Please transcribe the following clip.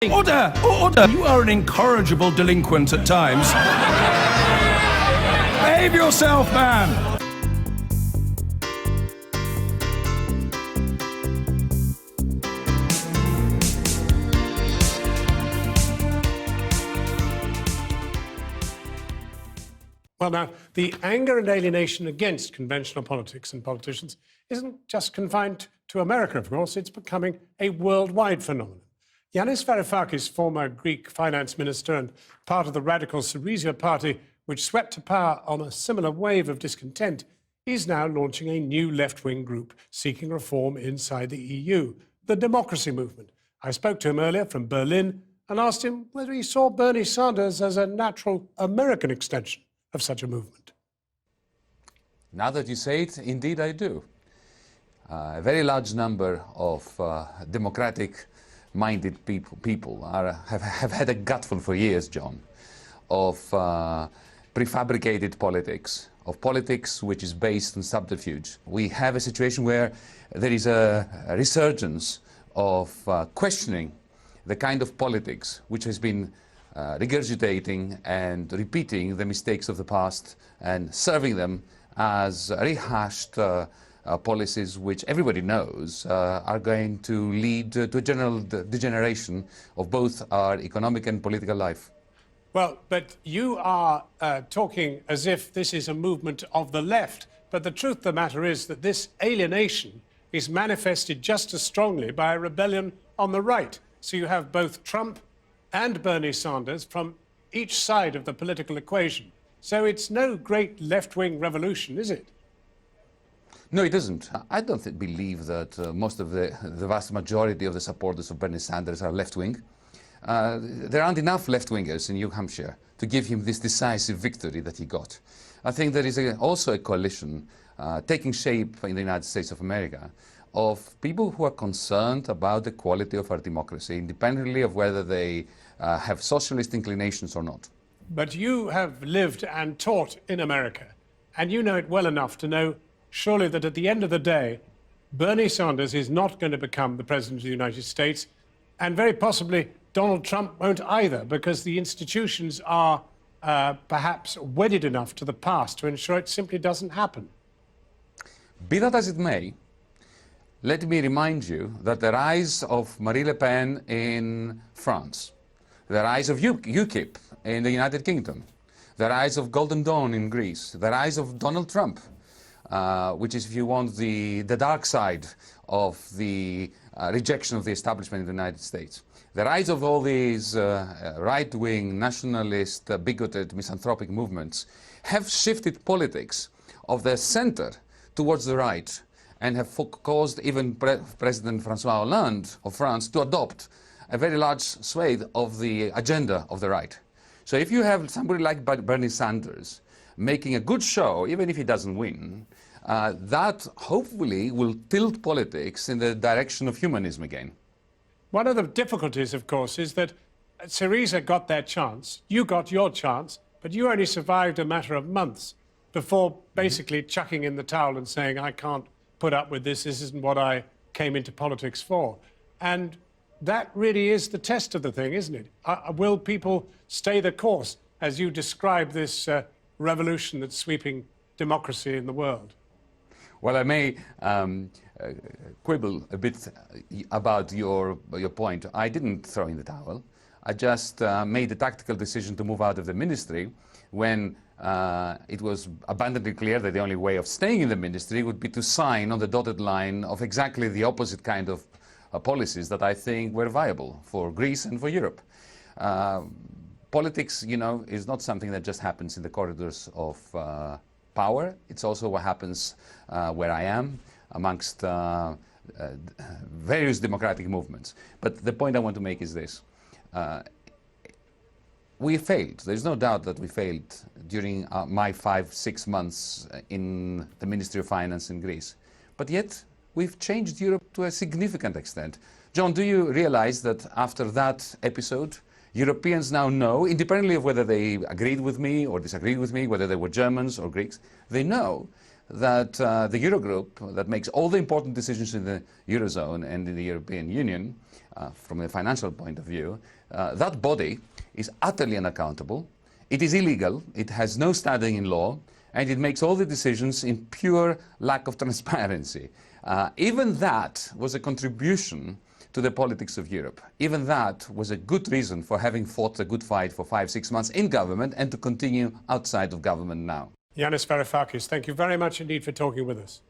Order! Order! You are an incorrigible delinquent at times. Behave yourself, man! Well, now, the anger and alienation against conventional politics and politicians isn't just confined to America, of course. It's becoming a worldwide phenomenon. Yanis Varoufakis, former Greek finance minister and part of the radical Syriza party, which swept to power on a similar wave of discontent, is now launching a new left-wing group seeking reform inside the EU, the Democracy Movement. I spoke to him earlier from Berlin and asked him whether he saw Bernie Sanders as a natural American extension of such a movement. Now that you say it, indeed I do. A very large number of democratic-minded people have had a gutful for years, John, of prefabricated politics, of politics which is based on subterfuge. We have a situation where there is a resurgence of questioning the kind of politics which has been regurgitating and repeating the mistakes of the past and serving them as rehashed policies which everybody knows are going to lead to a general degeneration of both our economic and political life. Well, but you are talking as if this is a movement of the left. But the truth of the matter is that this alienation is manifested just as strongly by a rebellion on the right. So you have both Trump and Bernie Sanders from each side of the political equation. So it's no great left-wing revolution, is it? No, it isn't. I don't believe that most of the vast majority of the supporters of Bernie Sanders are left-wing. There aren't enough left-wingers in New Hampshire to give him this decisive victory that he got. I think there is also a coalition taking shape in the United States of America of people who are concerned about the quality of our democracy, independently of whether they have socialist inclinations or not. But you have lived and taught in America, and you know it well enough to know surely that at the end of the day, Bernie Sanders is not going to become the President of the United States, and very possibly Donald Trump won't either, because the institutions are perhaps wedded enough to the past to ensure it simply doesn't happen. Be that as it may, let me remind you that the rise of Marine Le Pen in France, the rise of UKIP in the United Kingdom, the rise of Golden Dawn in Greece, the rise of Donald Trump, which is, if you want, the dark side of the rejection of the establishment in the United States. The rise of all these right-wing, nationalist, bigoted, misanthropic movements have shifted politics of the center towards the right and have caused even President François Hollande of France to adopt a very large swathe of the agenda of the right. So if you have somebody like Bernie Sanders making a good show, even if he doesn't win, that hopefully will tilt politics in the direction of humanism again. One of the difficulties, of course, is that Syriza got their chance, you got your chance, but you only survived a matter of months before basically chucking in the towel and saying, I can't put up with this isn't what I came into politics for. And that really is the test of the thing, isn't it? Will people stay the course as you describe this revolution that's sweeping democracy in the world? Well, I may quibble a bit about your point. I didn't throw in the towel. I just made the tactical decision to move out of the ministry when it was abundantly clear that the only way of staying in the ministry would be to sign on the dotted line of exactly the opposite kind of policies that I think were viable for Greece and for Europe. Politics, you know, is not something that just happens in the corridors of power. It's also what happens where I am, amongst various democratic movements. But the point I want to make is this. We failed. There's no doubt that we failed during my 5-6 months in the Ministry of Finance in Greece. But yet, we've changed Europe to a significant extent. John, do you realize that after that episode, Europeans now know, independently of whether they agreed with me or disagreed with me, whether they were Germans or Greeks, they know that the Eurogroup, that makes all the important decisions in the Eurozone and in the European Union, from a financial point of view, that body is utterly unaccountable. It is illegal, it has no standing in law, and it makes all the decisions in pure lack of transparency. Even that was a contribution to the politics of Europe. Even that was a good reason for having fought a good fight for 5-6 months in government and to continue outside of government now. Yanis Varoufakis, thank you very much indeed for talking with us.